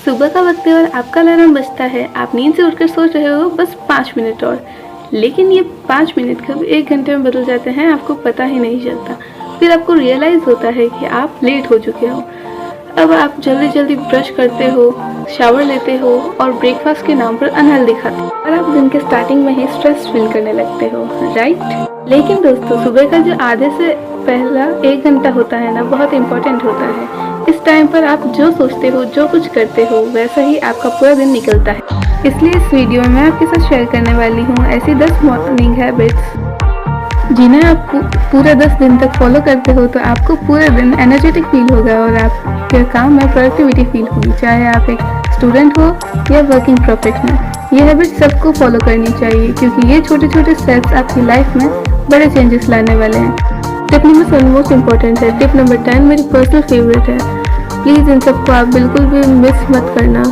सुबह का वक्त है और आपका अलार्म बजता है। आप नींद से उठकर सोच रहे हो बस 5 मिनट और, लेकिन ये 5 मिनट कब 1 घंटे में बदल जाते हैं आपको पता ही नहीं चलता। फिर आपको रियलाइज़ होता है कि आप लेट हो चुके हो। अब आप जल्दी जल्दी ब्रश करते हो, शावर लेते हो और ब्रेकफास्ट के नाम पर अनहेल्दी खाते हो और आप दिन के स्टार्टिंग में ही स्ट्रेस फील करने लगते हो, राइट? लेकिन दोस्तों, सुबह का जो आधे से पहला 1 घंटा होता है ना, बहुत इम्पोर्टेंट होता है। इस टाइम पर आप जो सोचते हो, जो कुछ करते हो, वैसा ही आपका पूरा दिन निकलता है। इसलिए इस वीडियो में मैं आपके साथ शेयर करने वाली हूँ ऐसी 10 मॉर्निंग हैबिट्स जिन्हें आप पूरे 10 दिन तक फॉलो करते हो तो आपको पूरे दिन एनर्जेटिक फील होगा और आपके काम में प्रोडक्टिविटी फील होगी, चाहे आप एक स्टूडेंट हो या वर्किंग प्रोफेशनल। ये हैबिट सबको फॉलो करनी चाहिए क्योंकि ये छोटे छोटे स्टेप्स आपकी लाइफ में बड़े चेंजेस लाने वाले हैं। टिप नंबर 7 मोस्ट इम्पॉर्टेंट है। टिप नंबर 10 मेरी पर्सनल फेवरेट है। प्लीज़ इन सबको आप बिल्कुल भी मिस मत करना।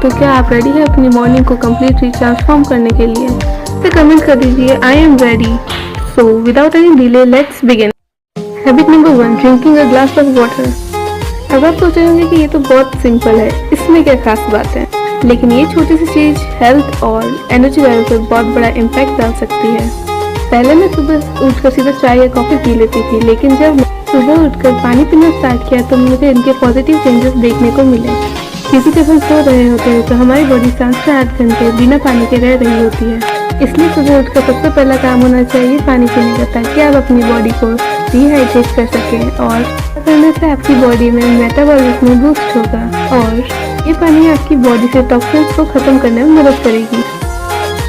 तो क्या आप रेडी है अपनी मॉर्निंग को कम्प्लीटली ट्रांसफॉर्म करने के लिए? तो कमेंट कर दीजिए I am ready. So without any delay let's begin. Habit number 1, drinking a glass of water. अब आप सोच रहे होंगे कि ये तो बहुत सिंपल है, इसमें क्या खास बात है, लेकिन ये छोटी सी चीज़ हेल्थ और एनर्जी लेवल पर बहुत बड़ा इम्पैक्ट डाल सकती है। पहले मैं सुबह उठकर सीधा चाय या कॉफ़ी पी लेती थी, लेकिन जब सुबह उठकर पानी पीना स्टार्ट किया तो मुझे इनके पॉजिटिव चेंजेस देखने को मिले। क्योंकि जब हम सो रहे होते हैं तो हमारी बॉडी 7 से 8 घंटे बिना पानी के रह रही होती है। इसलिए सुबह उठकर सबसे पहला काम होना चाहिए पानी पीने का, ताकि आप अपनी बॉडी को डिहाइड्रेट कर सकें और करने से आपकी बॉडी में मेटाबॉलिज्म बूस्ट होगा और ये पानी आपकी बॉडी से टॉक्सिन्स को ख़त्म करने में मदद करेगी।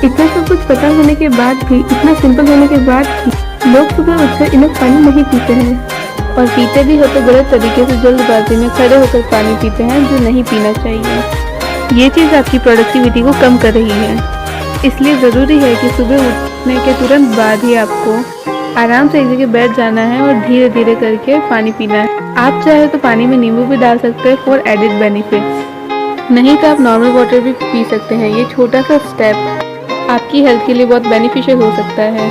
इतना सब कुछ पता होने के बाद भी, इतना सिंपल होने के बाद भी लोग सुबह उठकर इनफ पानी नहीं पीते हैं और पीते भी हो तो गलत तरीके से जल्दबाजी में खड़े होकर पानी पीते हैं, जो नहीं पीना चाहिए। ये चीज़ आपकी प्रोडक्टिविटी को कम कर रही है। इसलिए ज़रूरी है कि सुबह उठने के तुरंत बाद ही आपको आराम से एक जगह बैठ जाना है और धीरे धीरे करके पानी पीना है। आप चाहे तो पानी में नींबू भी डाल सकते हैं फॉर एडिड बेनिफिट्स, नहीं तो आप नॉर्मल वाटर भी पी सकते हैं। ये छोटा सा स्टेप आपकी हेल्थ के लिए बहुत बेनिफिशियल हो सकता है।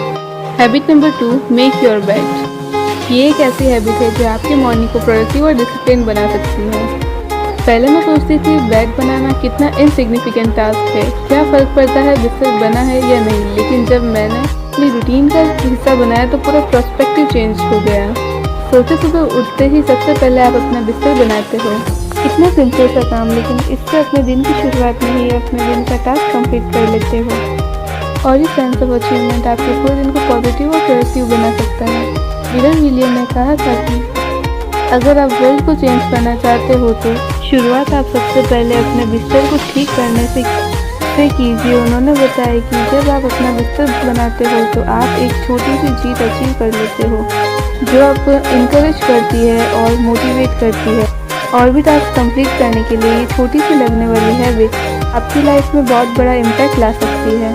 Habit number 2, make your bed. ये एक ऐसी हैबिट है जो आपके मॉर्निंग को प्रोडक्टिव और डिसिप्लिन बना सकती है। पहले मैं सोचती थी बेड बनाना कितना इनसिग्निफिकेंट टास्क है, क्या फ़र्क पड़ता है बिस्तर बना है या नहीं, लेकिन जब मैंने अपनी रूटीन का हिस्सा बनाया तो पूरा पर्सपेक्टिव चेंज हो गया। सोचो सुबह उठते ही सबसे पहले आप अपना बिस्तर बनाते हो, इतना सिंपल सा काम, लेकिन इससे अपने दिन की शुरुआत में ही अपने दिन का टास्क कंप्लीट कर लेते हो और ये सेंस ऑफ अचीवमेंट आपके पूरे दिन को पॉजिटिव और प्रोडक्टिव बना सकता है। विलियम विलियम ने कहा था कि अगर आप वर्ल्ड को चेंज करना चाहते हो तो शुरुआत आप सबसे पहले अपने बिस्तर को ठीक करने से कीजिए। उन्होंने बताया कि जब आप अपना बिस्तर बनाते हो तो आप एक छोटी सी जीत अचीव कर लेते हो, जो आपको इनकरेज करती है और मोटिवेट करती है और भी टास्क कंप्लीट करने के लिए। ये छोटी सी लगने वाली हैबिट आपकी लाइफ में बहुत बड़ा इम्पैक्ट ला सकती है।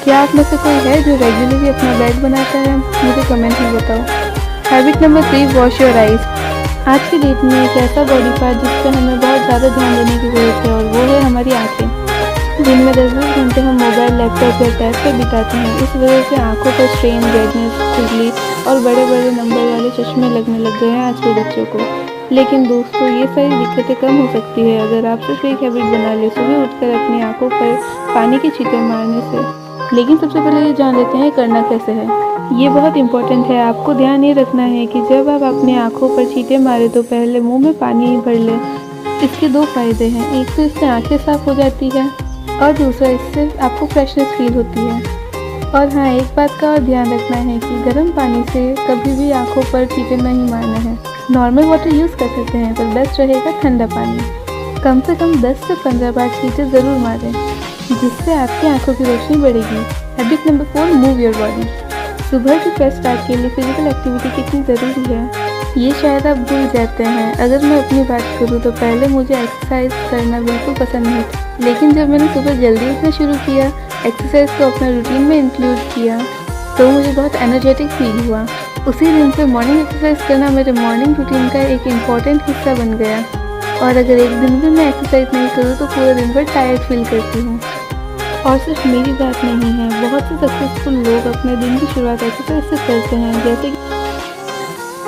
क्या आप में से कोई है जो रेगुलरली अपना बेड बनाता है? मुझे कमेंट में बताओ। Habit number 3, wash your eyes. आज की डेट में एक ऐसा बॉडी पार्ट जिस पर हमें बहुत ज़्यादा ध्यान देने की ज़रूरत है और वो है हमारी आँखें। दिन में 10-10 घंटे हम मोबाइल, लैपटॉप या टैब पर बिताते हैं। इस वजह से आंखों पर स्ट्रेन, रेडनेस, खुजली और बड़े बड़े नंबर वाले चश्मे लगने लग गए हैं आज के बच्चों को। लेकिन दोस्तों, ये सारी दिक्कतें कम हो सकती है अगर आप सिर्फ एक हैबिट बना ले, सुबह उठकर अपनी आंखों पर पानी की छींटे मारने से। लेकिन सबसे पहले ये जान लेते हैं करना कैसे है। ये बहुत इंपॉर्टेंट है। आपको ध्यान ये रखना है कि जब आप अपनी आंखों पर छींटे मारे तो पहले मुंह में पानी ही भर लें। इसके 2 फायदे हैं, एक तो इससे आंखें साफ हो जाती है और दूसरा इससे आपको फ्रेशनेस फील होती है। और हाँ, एक बात का और ध्यान रखना है कि गर्म पानी से कभी भी आंखों पर छींटे नहीं मारना है। नॉर्मल वाटर यूज़ कर सकते हैं पर बेस्ट रहेगा ठंडा पानी। कम से कम 10 से 15 बार छींटे ज़रूर मारें, जिससे आपकी आंखों की रोशनी बढ़ेगी। Habit number 4, move your body. सुबह की फ्रेश स्टार्ट के लिए फिजिकल एक्टिविटी कितनी ज़रूरी है, ये शायद आप भूल जाते हैं। अगर मैं अपनी बात करूँ तो पहले मुझे एक्सरसाइज करना बिल्कुल पसंद नहीं था, लेकिन जब मैंने सुबह जल्दी उठना शुरू किया, एक्सरसाइज को अपने रूटीन में इंक्लूड किया, तो मुझे बहुत एनर्जेटिक फील हुआ। उसी दिन से मॉर्निंग एक्सरसाइज करना मेरे मॉर्निंग रूटीन का एक इम्पॉर्टेंट हिस्सा बन गया और अगर एक दिन भी मैं एक्सरसाइज नहीं करूँ तो पूरे दिन भर टायर्ड फील करती हूँ। और सिर्फ मेरी बात नहीं है, बहुत से सक्सेसफुल लोग अपने दिन की शुरुआत एक्सरसाइज से करते हैं, जैसे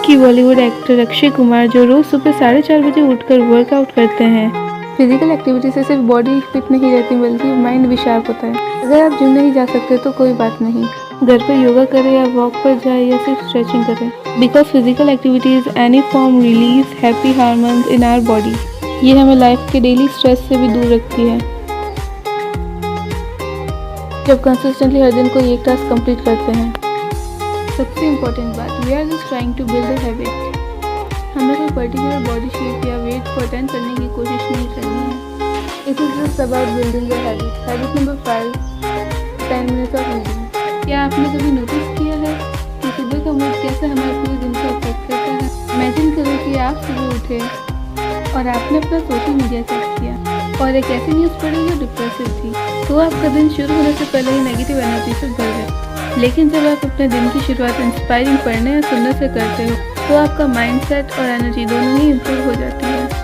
कि बॉलीवुड एक्टर अक्षय कुमार, जो रोज़ सुबह 4:30 बजे उठकर वर्कआउट करते हैं। फिजिकल एक्टिविटी से सिर्फ बॉडी फिट नहीं रहती बल्कि माइंड भी शार्प होता है। अगर आप जिम नहीं जा सकते तो कोई बात नहीं, घर पर योगा करें या वॉक पर जाए या सिर्फ स्ट्रेचिंग करें, because physical activities any form release happy hormones in our body. ये हमें लाइफ के डेली स्ट्रेस से भी दूर रखती है। जब कंसिस्टेंटली हर दिन कोई एक टास्क कंप्लीट करते हैं। सबसे इम्पोर्टेंट बात, we are just trying to build a habit. हमें कोई पर्टिकुलर बॉडी शेप या वेट को अटेंड करने की कोशिश नहीं करनी है। It is just about building a habit. Habit number 5, 10 minutes of reading. क्या आपने कभी नोटिस किया है कि सुबह का मूड कैसे हमारे पूरे दिन को अफेक्ट करता है? इमेजिन करो कि आप सुबह उठे और आपने अपना सोशल मीडिया चेक किया और एक ऐसी न्यूज़ पढ़ी जो डिप्रेसिव थी, तो आपका दिन शुरू होने से पहले ही नेगेटिव एनर्जी से भर गए। लेकिन जब आप अपने दिन की शुरुआत इंस्पायरिंग पढ़ने या सुनने से करते हो तो आपका माइंडसेट और एनर्जी दोनों ही इम्प्रूव हो जाती है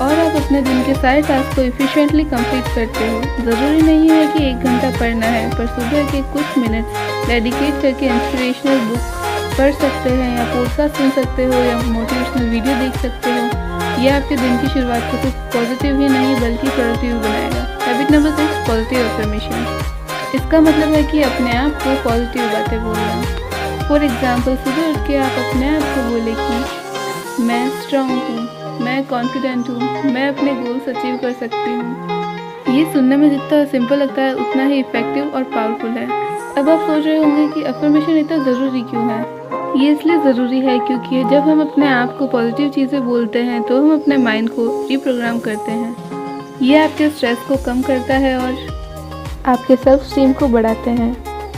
और आप अपने दिन के सारे टास्क को एफिशिएंटली कंप्लीट करते हो। ज़रूरी नहीं है कि 1 घंटा पढ़ना है, पर सुबह के कुछ मिनट्स डेडिकेट करके इंस्पिरेशनल बुक पढ़ सकते हैं या पॉडकास्ट सुन सकते हो या मोटिवेशनल वीडियो देख सकते हो। यह आपके दिन की शुरुआत को सिर्फ पॉजिटिव ही नहीं बल्कि प्रोडक्टिव बनाएगा। Habit number 6, positive affirmation. इसका मतलब है कि अपने आप को पॉजिटिव बातें बोलना। फॉर एग्जाम्पल, सुबह उठ के आप अपने आप को बोले कि मैं स्ट्रांग हूँ, मैं कॉन्फिडेंट हूँ, मैं अपने गोल्स अचीव कर सकती हूँ। ये सुनने में जितना सिंपल लगता है उतना ही इफेक्टिव और पावरफुल है। अब आप सोच रहे होंगे कि अफर्मेशन इतना ज़रूरी क्यों है? ये इसलिए ज़रूरी है क्योंकि जब हम अपने आप को पॉजिटिव चीज़ें बोलते हैं तो हम अपने माइंड को रिप्रोग्राम करते हैं। ये आपके स्ट्रेस को कम करता है और आपके सेल्फ स्टीम को बढ़ाते हैं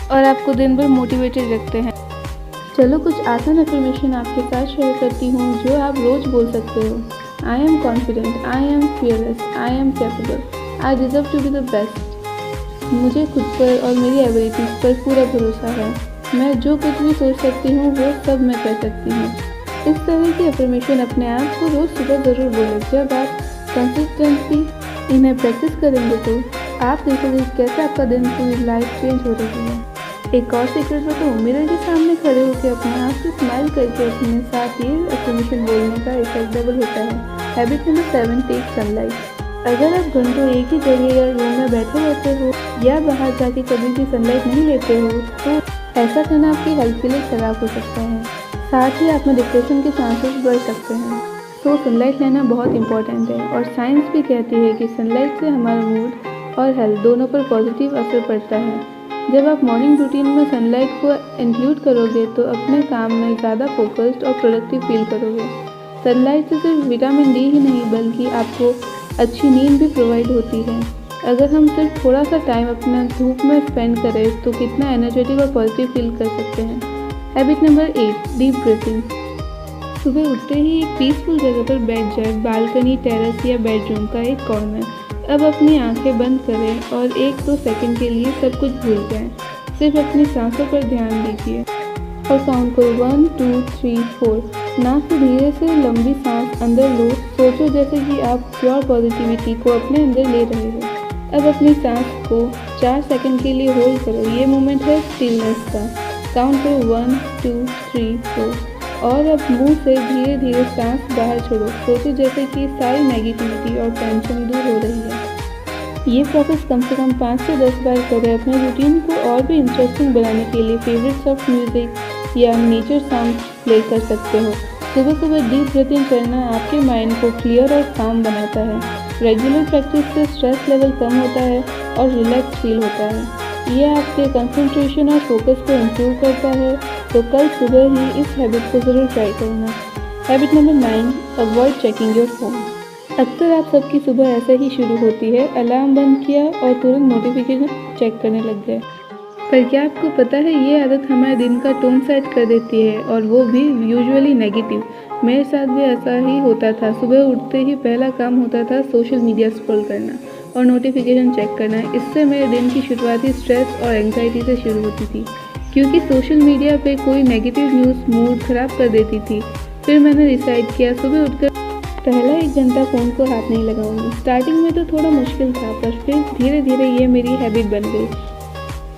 और आपको दिन भर मोटिवेटेड रखते हैं। चलो कुछ आसान अफर्मेशन आपके साथ शेयर करती हूँ जो आप रोज़ बोल सकते हो। I am confident, I am fearless, I am capable, I deserve to be the best. मुझे खुद पर और मेरी एबिलिटीज़ पर पूरा भरोसा है। मैं जो कुछ भी सोच सकती हूँ वो सब मैं कर सकती हूँ। इस तरह की अफर्मेशन अपने आप को रोज़ सुबह ज़रूर बोलें। जब आप कंसिस्टेंटली इन्हें प्रैक्टिस करेंगे तो आप देखोगे कैसे आपका दिन पूरी लाइफ चेंज हो रही है। एक और सीक्रेट बताऊँ, मिरर के सामने खड़े होकर अपने आप से स्माइल करके अपने साथ ये अफर्मेशन बोलने का इफेक्ट डबल होता है। Habit number 7, take sunlight. अगर आप घंटों एक ही जगह या रूम में बैठे रहते हो या बाहर जाके कभी भी सनलाइट नहीं लेते हो तो ऐसा करना आपकी हेल्थ के लिए खराब हो सकता है। साथ ही आप में डिप्रेशन के चांसेस बढ़ सकते हैं। तो सनलाइट लेना बहुत इंपॉर्टेंट है और साइंस भी कहती है कि सनलाइट से हमारा मूड और हेल्थ दोनों पर पॉजिटिव असर पड़ता है। जब आप मॉर्निंग रूटीन में सनलाइट को इंक्लूड करोगे तो अपने काम में ज़्यादा फोकस्ड और प्रोडक्टिव फील करोगे। सनलाइट से सिर्फ विटामिन डी ही नहीं बल्कि आपको अच्छी नींद भी प्रोवाइड होती है। अगर हम सिर्फ थोड़ा सा टाइम अपना धूप में स्पेंड करें तो कितना एनर्जेटिक और पॉजिटिव फील कर सकते हैं। Habit number 8, deep breathing. सुबह उठते ही एक पीसफुल जगह पर बैठ जाए, बालकनी, टेरेस या बेडरूम का एक कॉर्नर। अब अपनी आंखें बंद करें और 1-2 सेकंड के लिए सब कुछ भूल जाएं। सिर्फ अपनी सांसों पर ध्यान दीजिए और काउंट करो 1 2 3 4। नाक से धीरे से लंबी सांस अंदर लो। सोचो जैसे कि आप प्योर पॉजिटिविटी को अपने अंदर ले रहे हो। अब अपनी सांस को 4 सेकंड के लिए होल्ड करो। ये मोमेंट है स्टिलनेस का। काउंट करो 1 2 3 4 और अब मुंह से धीरे धीरे सांस बाहर छोड़ो। सोचो जैसे कि सारी नेगेटिविटी और टेंशन दूर हो रही है। ये प्रोसेस कम से कम 5 से 10 बार करें। अपने रूटीन को और भी इंटरेस्टिंग बनाने के लिए फेवरेट सॉफ्ट म्यूजिक या नेचर साउंड प्ले कर सकते हो। सुबह सुबह डीप ब्रीथिंग करना आपके माइंड को क्लियर और काम बनाता है। रेगुलर प्रैक्टिस से स्ट्रेस लेवल कम होता है और रिलैक्स फील होता है। ये आपके कंसंट्रेशन और फोकस को इम्प्रूव करता है। तो कल सुबह ही इस हैबिट को ज़रूर ट्राई करना। Habit number 9, avoid checking your phone. अक्सर आप सबकी सुबह ऐसे ही शुरू होती है। अलार्म बंद किया और तुरंत नोटिफिकेशन चेक करने लग गए। पर क्या आपको पता है ये आदत हमारे दिन का टोन सेट कर देती है और वो भी यूजुअली नेगेटिव। मेरे साथ भी ऐसा ही होता था। सुबह उठते ही पहला काम होता था सोशल मीडिया स्क्रॉल करना और नोटिफिकेशन चेक करना। इससे मेरे दिन की शुरुआत ही स्ट्रेस और एंग्जाइटी से शुरू होती थी क्योंकि सोशल मीडिया पे कोई नेगेटिव न्यूज़ मूड ख़राब कर देती थी। फिर मैंने डिसाइड किया सुबह उठकर पहला 1 घंटा फ़ोन को हाथ नहीं लगाऊंगी। स्टार्टिंग में तो थोड़ा मुश्किल था पर फिर धीरे धीरे ये मेरी हैबिट बन गई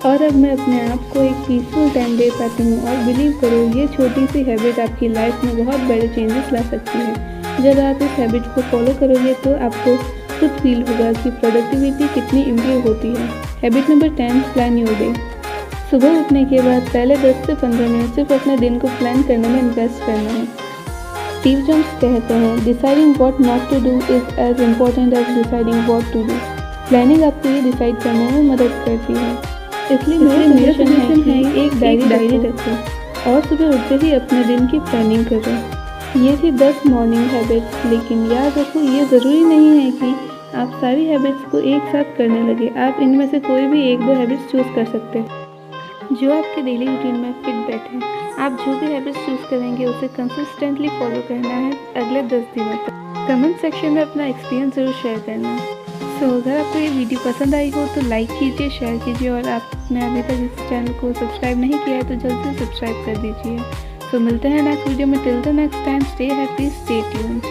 और अब मैं अपने आप को एक पीसफुल टाइम दे पाती हूँ। और बिलीव करो ये छोटी सी हैबिट आपकी लाइफ में बहुत बड़े चेंजेस ला सकती है। जब आप इस हैबिट को फॉलो करोगे तो आपको खुद फील होगा कि प्रोडक्टिविटी कितनी इम्प्रूव होती है। Habit number 10, plan your day. सुबह उठने के बाद पहले 10 से 15 मिनट सिर्फ अपने दिन को प्लान करने में इन्वेस्ट करना है। स्टीव जॉब्स कहते हैं, deciding what not to do is as important as deciding what to do. Planning आपको ये डिसाइड करने में मदद करती है। इसलिए मेरा सजेशन है एक डायरी रखें और सुबह उठते ही अपने दिन की प्लानिंग करें। ये थी 10 मॉर्निंग हैबिट्स, लेकिन याद रखो ये ज़रूरी नहीं है कि आप सारी हैबिट्स को एक साथ करने लगे। आप इनमें से कोई भी 1-2 हैबिट्स चूज़ कर सकते हैं जो आपके डेली रूटीन में फिट बैठे। आप जो भी हैबिट्स चूज़ करेंगे उसे कंसिस्टेंटली फॉलो करना है अगले 10 दिनों तक। कमेंट सेक्शन में अपना एक्सपीरियंस ज़रूर शेयर करना। अगर आपको ये वीडियो पसंद आई हो तो लाइक कीजिए, शेयर कीजिए और आपने अभी तक इस चैनल को सब्सक्राइब नहीं किया है तो जल्द से सब्सक्राइब कर दीजिए। मिलते हैं नेक्स्ट वीडियो में। Till the next time, stay happy, stay tuned.